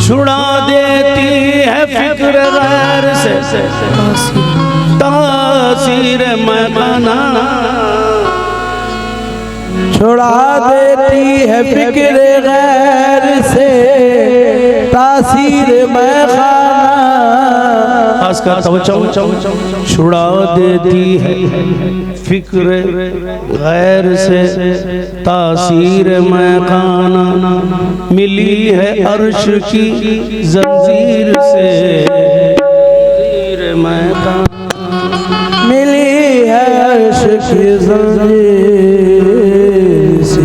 छुड़ा देती है फिक्र गैर से तासीर मकाना, छुड़ा देती है फिक्र गैर से तासीर मखाना। छुड़ा देती है फिक्र गैर से तासीर मकाना, मिली है अर्श की जंजीर से मकाना, मिली है अर्श की जंजीर से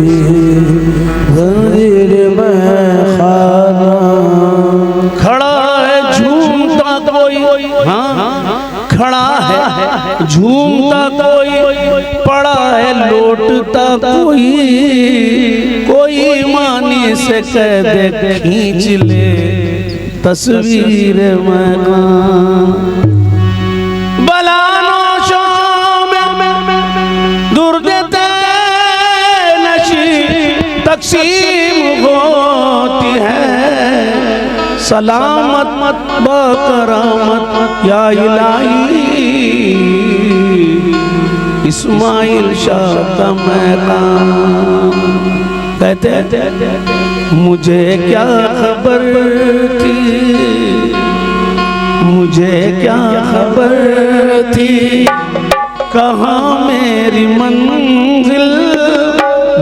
जंजीर मखाना। खड़ा है झूमता कोई, हाँ खड़ा है झूमता कोई, पड़ा है लोटता कोई, कोई मानी से कह दे खींच ले तस्वीर मकान। बलानोशों में दुर्दते नशी तकसीम होती है, सलामत बकरामत या इलाही इस्माइल शाह का मकाम। कहते मुझे क्या खबर थी, मुझे क्या खबर थी, कहाँ मेरी मंजिल,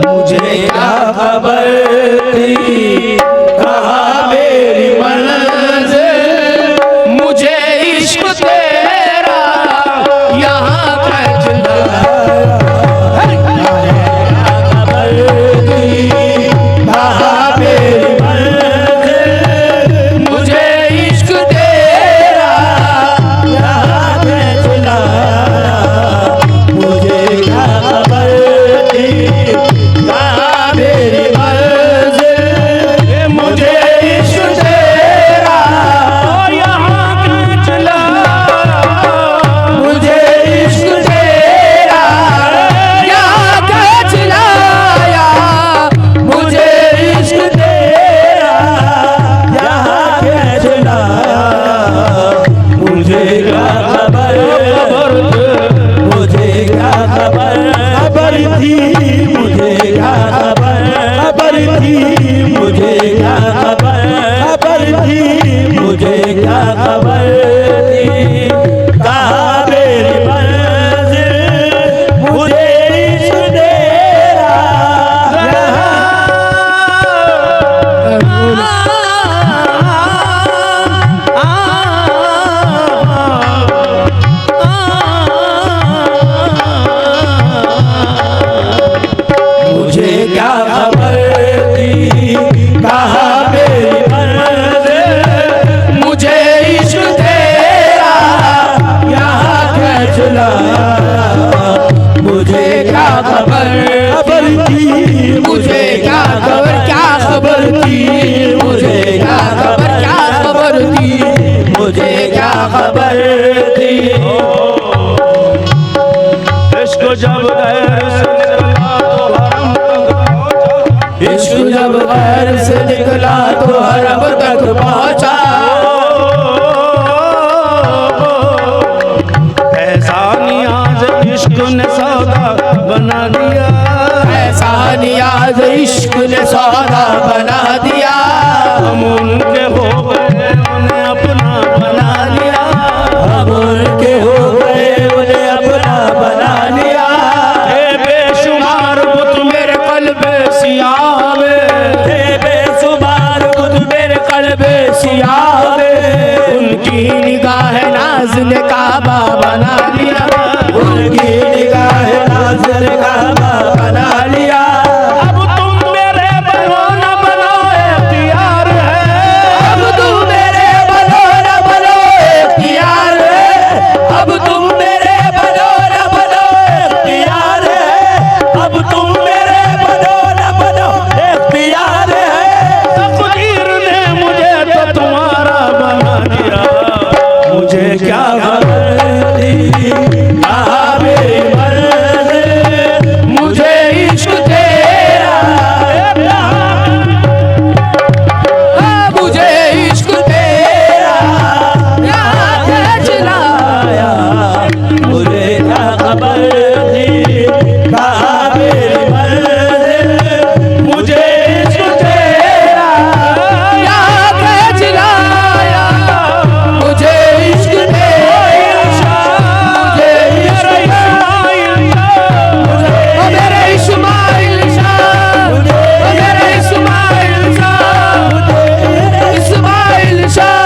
मुझे क्या खबर थी, कहाँ मेरी मंजिल, मुझे इश्क तेरा यहाँ कैच लगा, खबर थी, कहाँ मेरी मंजिल, मुझे इश्क तेरा यहाँ कैच लगा, मुझे क्या खबर थी, कहाँ मेरी मंजिल, मुझे इश्क तेरा यहाँ कैच लगा, मुझे इश्क तेरा यहाँ कैच लाया, मुझे इश्क तेरा यहाँ कैच लाया, मुझे क्या खबर, मुझे क्या खबर, खबर थी, मुझे क्या खबर, खबर थी, मुझे क्या खबर, खबर थी, मुझे क्या खबर थी, कहाँ मेरी मंजिल, मुझे इश्क तेरा मुझे क्या खबर थी, कहाँ मेरी मंजिल, मुझे इश्क तेरा यहाँ कैच लाया, मुझे क्या खबर, खबर थी, मुझे क्या खबर, क्या खबर थी, मुझे क्या खबर, क्या खबर थी, मुझे क्या खबर थी। इश्क जब गैर से निकला तो हरम तक पहुंचा, इश्क जब गैर से निकला तो हरम तक पहुंचा, ऐसा नियाज इश्क ने सौदा बना दिया, ऐसा नियाज इश्क ने सौदा बना दिया, हम उनके हो गए उन्हें अपना बना लिया, हम काबा बना लिया, उनकी निगाह नाज़र काबा बना लिया। अब तुम मेरे बनो न बनो इख्तियार है, अब तुम मेरे बनो न बनो इख्तियार है, अब तुम मेरे बनो न बनो इख्तियार है, अब तुम मेरे बनो न बनो इख्तियार है। तकदीर ने मुझे तो तुम्हारा बना दिया, मुझे क्या खबर थी कहाँ मेरी मंज़िल, मुझे इश्क तेरा, मुझे इश्क तेरा यहाँ खींच लाया, मुझे क्या खबर थी कहाँ मेरी मंज़िल, मुझे इश्क तेरा यहाँ खींच लाया, मुझे इश्क तेरा, मुझे इश्क मेरे इस्माइल शाह, मेरे इस्माइल शाह, इस्माइल शाह,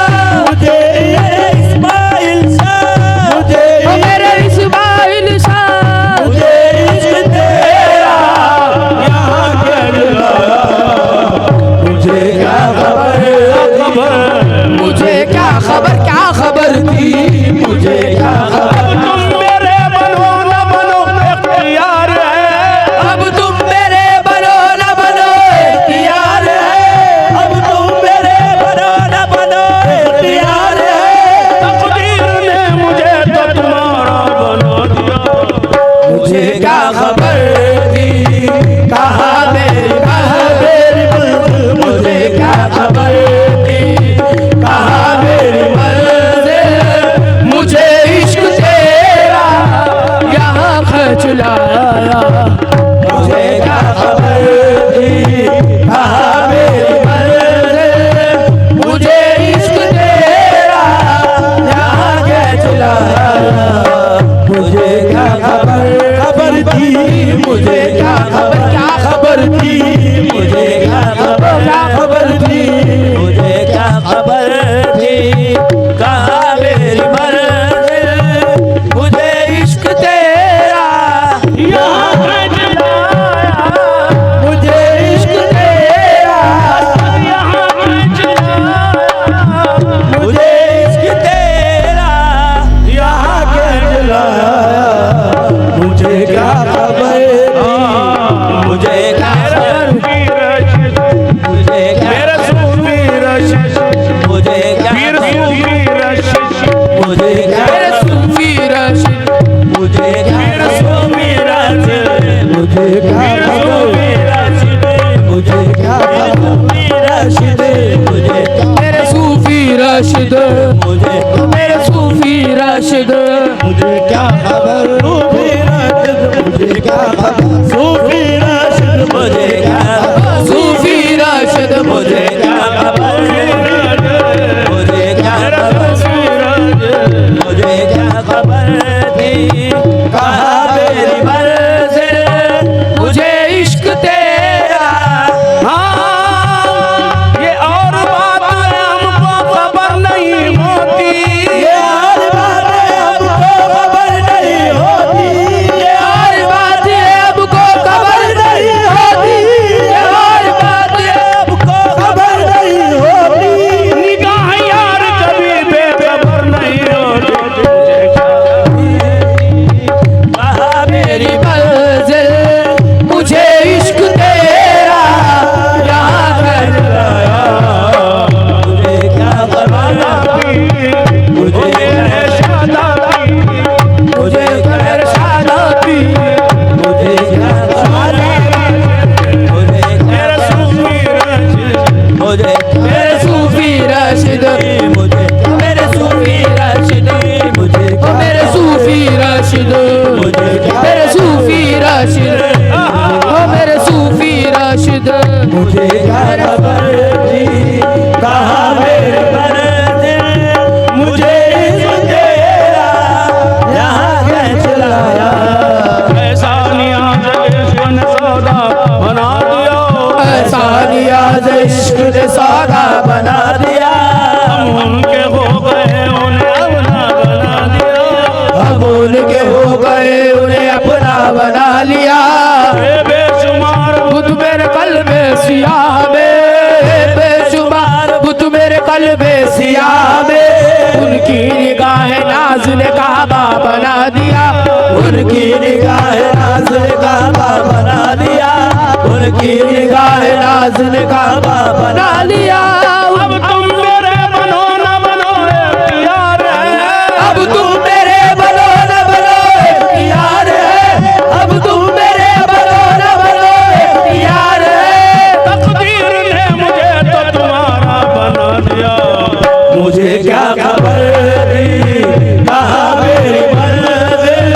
इस्माइल शाह, मेरे इस्माइल शाह, मुझे इश्क तेरा यहाँ खींच लाया, मुझे क्या खबर, मुझे क्या खबर, क्या खबर थी, मुझे क्या खबर। तुम मेरे बनो न बनो इख्तियार है, अब तुम मेरे बनो न बनो इख्तियार है, अब तुम मेरे बनो न बनो इख्तियार है। तकदीर ने मुझे तो तुम्हारा बना दिया, मुझे क्या खबर थी कहाँ मेरी मंज़िल, मुझे क्या खबर थी कहाँ मेरी मंज़िल, मुझे इश्क तेरा यहाँ खींच लाया, मुझे क्या खबर थी कहाँ मेरी मंज़िल, मुझे इश्क तेरा यहाँ खींच लाया, मुझे क्या खबर थी, मुझे क्या खबर, क्या खबर थी, मुझे क्या खबर, क्या खबर थी, मुझे क्या खबर थी कहाँ मेरी मंज़िल, मुझे इश्क तेरा यहाँ खींच लाया, मुझे इश्क तेरा यहाँ खींच लाया, मुझे इश्क तेरा यहाँ खींच लाया, मुझे क्या खबर थी, मुझे क्या खबर, मुझे क्या मेरा सूफी रशिद, मुझे क्या पीर सूफी रशिद, मुझे क्या मेरा सूफी रशिद, मुझे क्या पीर सूफी रशिद, मुझे क्या सूफी रशिद, मुझे क्या सूफी रशिद, मुझे मेरे सूफी रशिद, मुझे मेरे सूफी रशिद, मुझे क्या खबर, सूफी रशिद, मुझे क्या खबर, सूफी रशिद, मुझे क्या सूफी रशिद, मुझे क्या खबर, मुझे क्या खबर, मुझे क्या खबर थी कहाँ मेरी मंज़िल, मुझे इश्क तेरा। हाँ ये और बात हमको खबर नहीं के हो गए उन्हें अपना बना लिया। बेशुमार बुत मेरे कल्ब सियाह में, बेशुमार बुत मेरे कल्ब सियाह में, उनकी निगाह नाज ने काबा बना दिया। उनकी निगाह नाज ने काबा बना दिया। उनकी निगाह नाज ने काबा बना लिया। अब तुम मेरे बनो न बनो इख्तियार है। अब तुम मेरे बनो न बनो इख्तियार है। अब तुम मेरे बनो न बनो इख्तियार है। तकदीर ने मुझे तो तुम्हारा बना दिया। मुझे क्या खबर थी कहाँ मेरी मंजिल,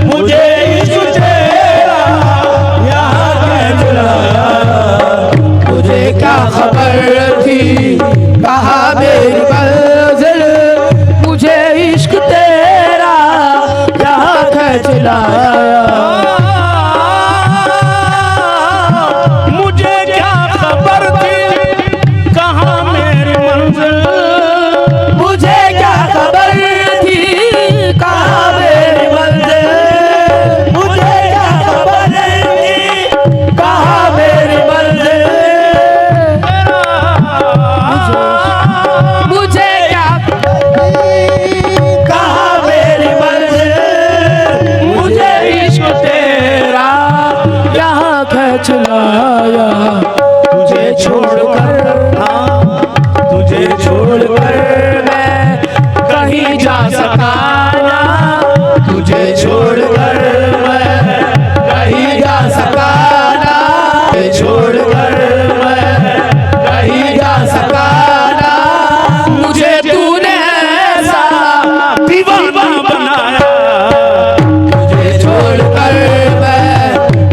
मुझे इश्क तेरा यहाँ कैसे लाया। मुझे क्या खबर थी कहाँ मेरी मंजिल, मुझे इश्क तेरा यहाँ खींच लाया। मुझे क्या खबर थी कहाँ मेरी मंजिल, मुझे क्या खबर थी कहाँ मेरी मंजिल, मुझे क्या खबर थी कहाँ मेरी मंजिल, मुझे क्या कहाँ मेरी मंजिल, मुझे इश्क तेरा यहाँ खींच लाया। तुझे छोड़कर, हाँ तुझे छोड़कर मैं कहीं जा सका ना, तुझे छोड़कर मैं कहीं जा सका ना, तुझे छोड़कर मैं कहीं जा सका ना। मुझे तूने ऐसा दीवाना बनाया। तुझे छोड़कर मैं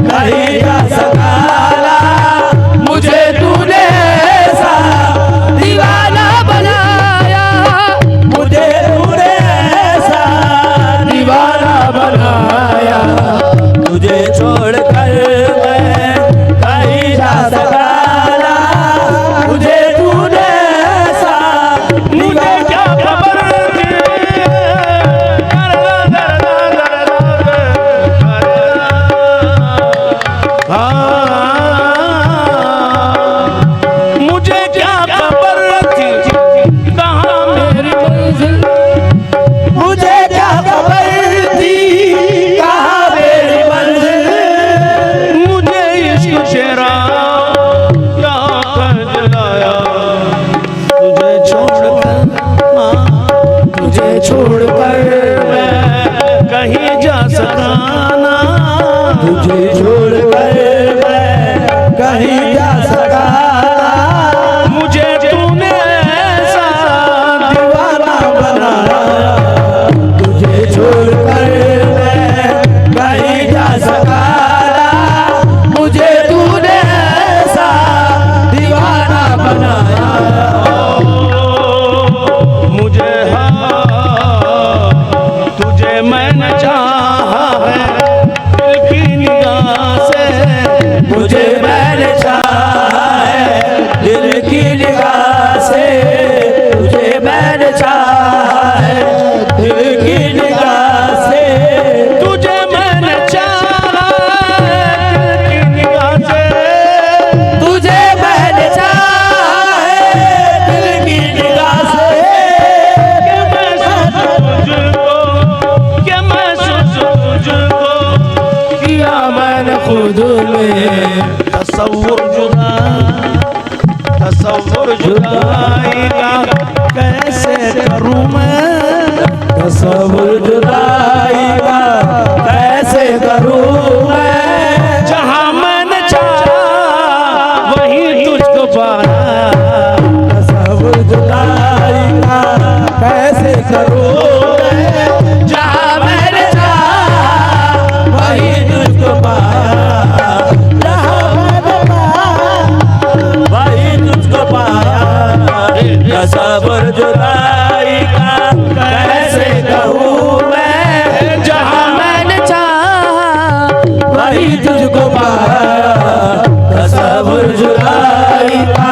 कहीं जा सका ना, मुझे तूने ऐसा दीवाना बनाया। मुझे तूने ऐसा दीवाना बनाया। तुझे छोड़कर मैं कहीं जा सका ना, मुझे तूने ऐसा मुझे क्या खबर थी। मुझे क्या खबर थी कहाँ मेरी मंजिल, मुझे क्या खबर थी कहाँ मेरी मंजिल, मुझे इश्क तेरा यहाँ कर लाया। तुझे छोड़कर तुझे छोड़कर मैं कहीं जा सका ना, तुझे छोड़कर मैं कहीं जा सका ना, मुझे तूने ऐसा दीवाना बनाया। तुझे छोड़कर मैं कहीं जा सका ना, मुझे तूने ऐसा दीवाना बनाया। मुझे तुझे मैंने चाहा है दिल की निगाह से। मुझे मैंने चाहा है दिल की निगाह से। तुझे मैंने चाहा है दिल की निगाह से। तुझे मैंने चाहा दिल की निगाह से। तुझे मैंने चाहा है दिल की निगाह से। कि मैं महसूस तुझको किया मैंने खुद में तसव्वुर जुदाई का कैसे करूं मैं। तसव्वुर जुदाई का कैसे करूं मैं। जहां मैंने चाहा वहीं तुझको पाया। तसव्वुर जुदाई का कैसे करूं मैं। जहाँ मैंने चाहा वही तुझको पाया। जहाँ मैंने पाया वही तुझको पाया। तसव्वुर जुदाई का कैसे कहूँ मैं। जहाँ मैंने चाहा वही तुझको पाया। तसव्वुर जुदाई का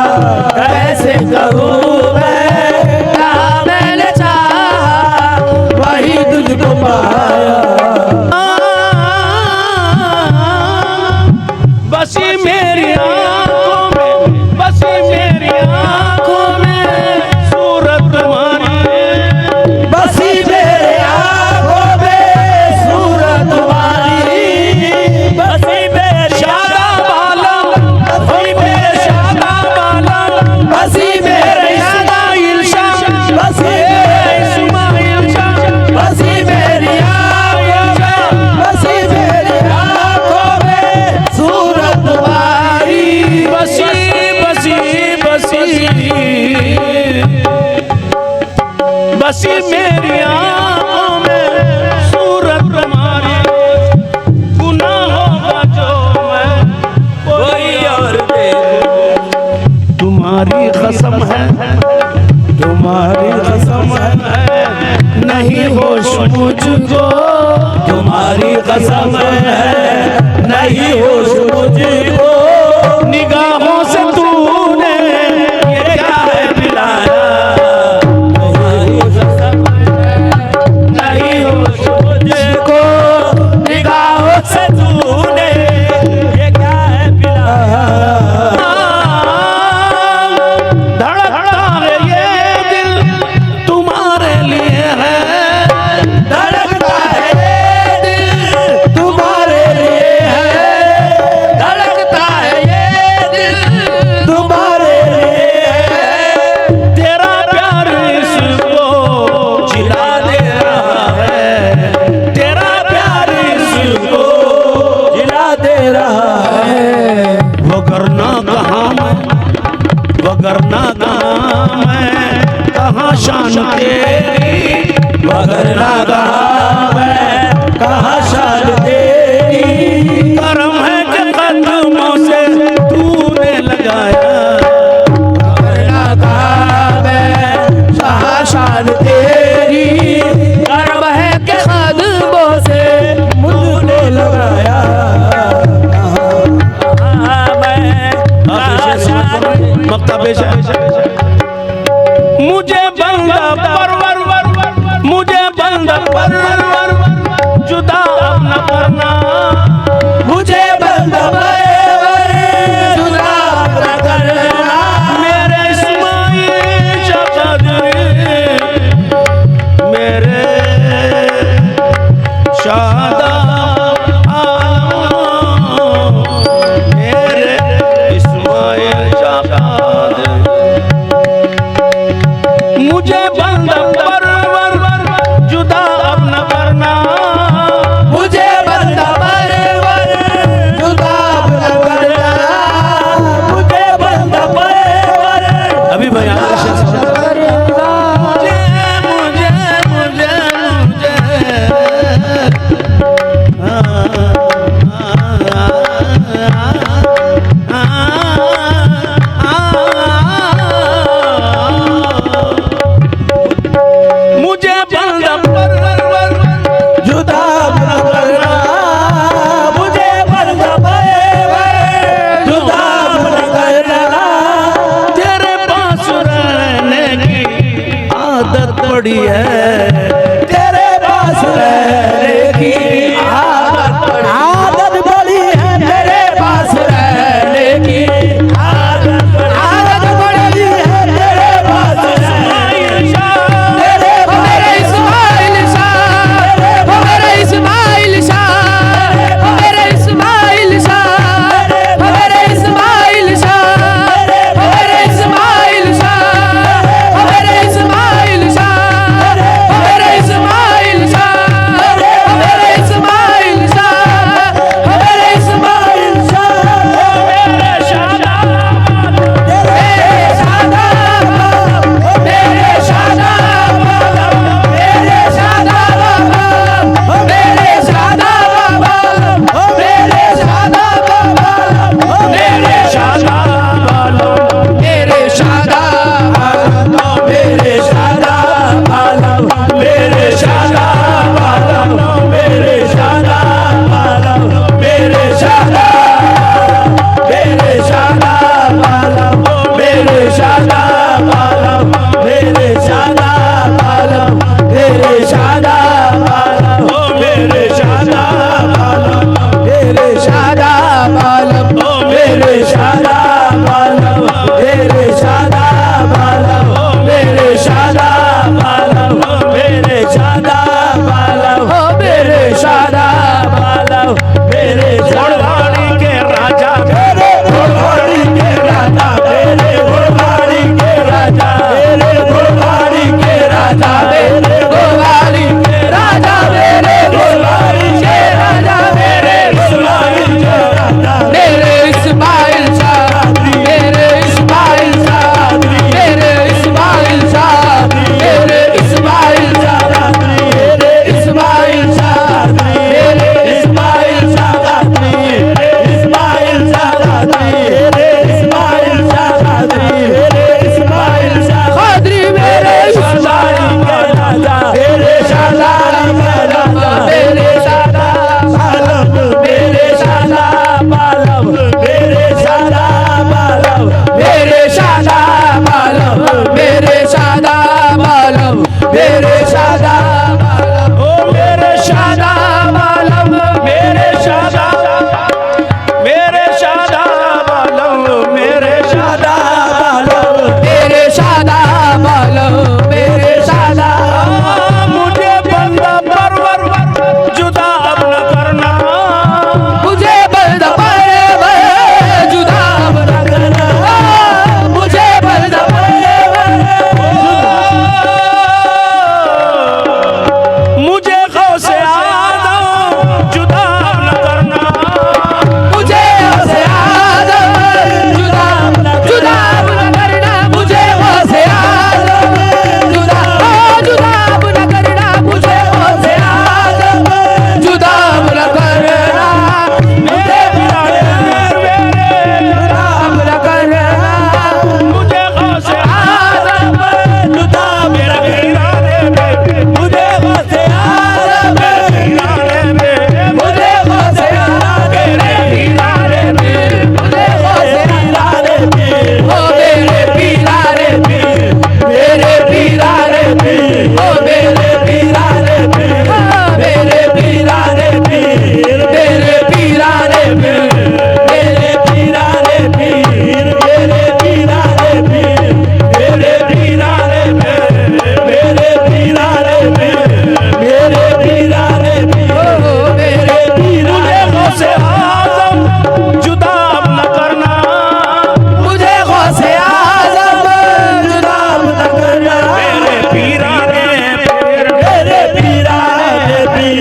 कैसे कहूँ मैं। जहाँ मैंने चाहा वही तुझको पाया। मुझको, तुम्हारी कसम है नहीं होश मुझको, निगाहों से तूने ये क्या है पिलाया, तुम्हारी कसम है नहीं होश मुझको, निगाहों से तूने ये क्या है पिलाया, धड़कता है ये दिल तुम्हारे लिए है, धड़कता है ये दिल तुम्हारे लिए है, धड़कता है ये दिल तुम्हारे लिए है, तेरा प्यार इसको जिला दे रहा है, तेरा प्यार इसको जिला दे रहा है, वगरना कहाँ मैं कहाँ शान तेरी, वगरना कहाँ मैं कहाँ शान तेरी, करम है कि कदमों से तूने लगाया, वगरना कहाँ मैं कहाँ शान तेरी, कर्म है के कदमों से मुझने लगाया, कहाँ मैं कहाँ शान, मक्ता पेश है। मुझे बंदा परवर, मुझे बंदा परवर, जुदा अब न करना, मुझे बंदा परवर जुदा न करना, मेरे इस्माइल शाहजादी, मेरे शादा आलम, मेरे इस्माइल शाहजादी, मुझे बंदा परवर जुदा अब न करना,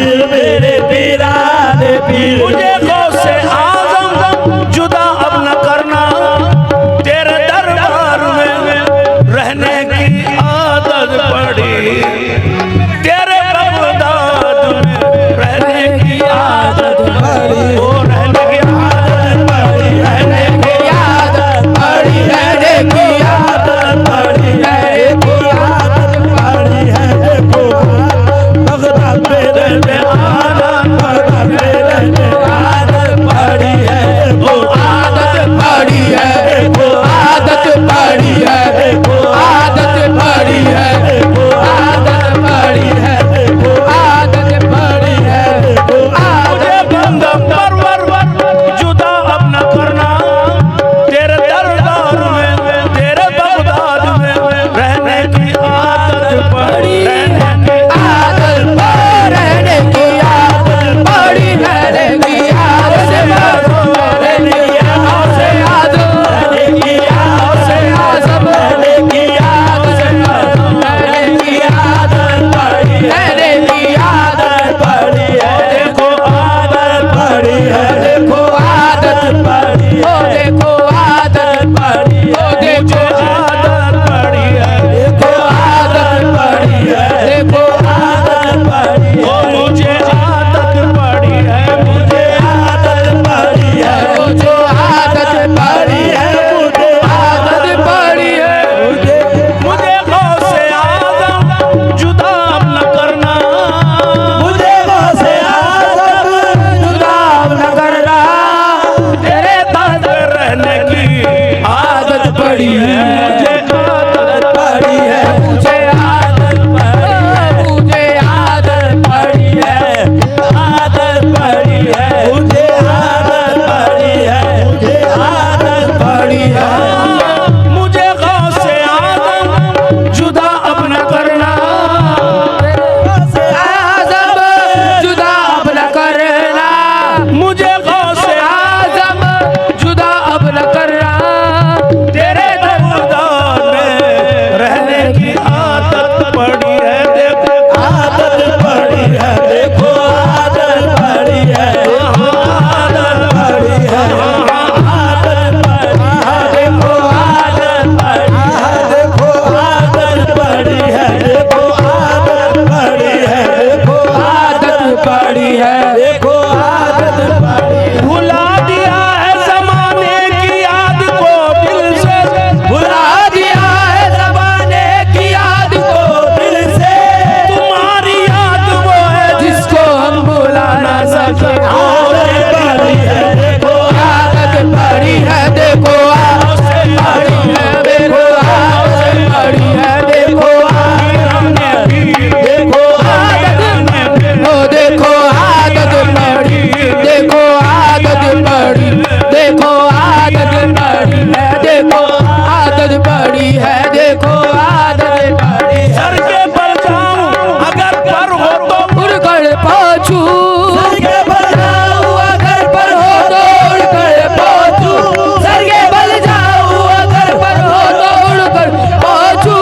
पीर मेरे पीराने पीर। मुझे गौसे आज़म जुदा अब न करना, तेरे दरबार में रहने की आदत पड़ी, तेरे बगदाद में रहने की आदत पड़ी, ओ रहने की आदत पड़ी, रहने की आदत पड़ी, रहने की आदत पड़ी, रहने की आदत पड़ी है। देखो बगदाद में रहने आदत पड़ी, रहने आदत पड़ी है, वो आदत पड़ी है, वो आदत पड़ी है, वो आदत पड़ी है, वो आदत पड़ी है, वो आदत पड़ी है, वो मुझे बंदा परवर जुदा अब न करना, तेरे दरबार में तेरे बगदाद में रहने की आदत पड़ी, रहने की आदत पड़ी, रहने की आदत पड़ी, रहने की आदत रहने की आदत रहने की आदत रहने की आदत रहने की आदत पड़ी, रहने की आदत पड़ी है। देखो आदत पड़ी है, देखो आदत पड़ी है, देखो आदत पड़ी है, देखो आदत पड़ी है, देखो आदत पड़ी है, देखो आदत पड़ी है, मुझे आदत पड़ी है, मुझे आदत पड़ी है, वो जो आदत पड़ी है, मुझे आदत पड़ी है, मुझे गौसे आज़म जुदा अब न करना, मुझे गौसे आज़म जुदा अब न करना, तेरे दर पे रहने की आदत पड़ी है, मुझे आदत पड़ी है, मुझे आदत पड़ी है, मुझे आदत पड़ी है, आदत पड़ी है, मुझे आदत पड़ी है, मुझे आदत पड़ी है, मुझे गौसे आज़म जुदा अब न करना, आज़म जुदा अब न करना, मुझे गौसे आज़म जुदा अब न करना, तेरे दरबार में रहने की आदत पड़ी है, देखो आदत पड़ी है, देखो आदत पड़ी है, आदत पड़ी है, आदत पड़ी है, देखो आदत पड़ी है, देखो आदत पड़ी है, देखो आदत पड़ी है, देखो आदत पड़ी है, देखो आदत पड़ी है। भुला दिया है ज़माने की याद को दिल से, भुला दिया है ज़माने की याद को दिल से, तुम्हारी याद वो है जिसको हम भुला ना सके, आदत पड़ी है, देखो आदत पड़ी है, देखो आदत पड़ी है, देखो आदत पड़ी है, देखो आदत देखो आदत ओ देखो आदत पड़ी, देखो आदत पड़ी, देखो आदत पड़ी है, देखो आदत पड़ी है, देखो आदत पड़ी है। सर के पर जाऊं अगर पर हो तो उड़कर पहुंचू, सर के बल जाऊं अगर पर हो तो उड़कर पहुंचू, सर के बल जाऊं अगर पर हो तो उड़कर पहुंचू,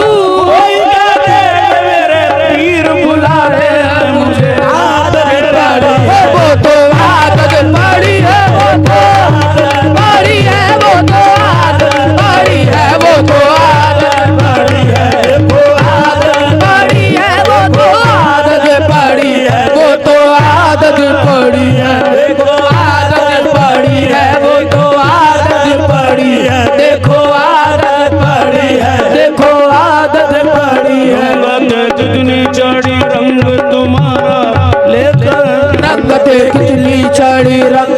कोई कहते मेरे तीर बुला रहे हैं मुझे, आदत पड़ी है, वो तो आदत पड़ी है, वो तो आदत पड़ी है, वो तो आदत पड़ी है, वो तो आदत पड़ी है, देखो आदत पड़ी है, वो तो आदत पड़ी है, वो तो आदत पड़ी है, देखो आदत पड़ी है, वो तो आदत पड़ी है, देखो आदत पड़ी है, देखो आदत पड़ी है। कितनी चढ़ी रंग तुम्हारा लेकर, रंग कितनी चढ़ी रंग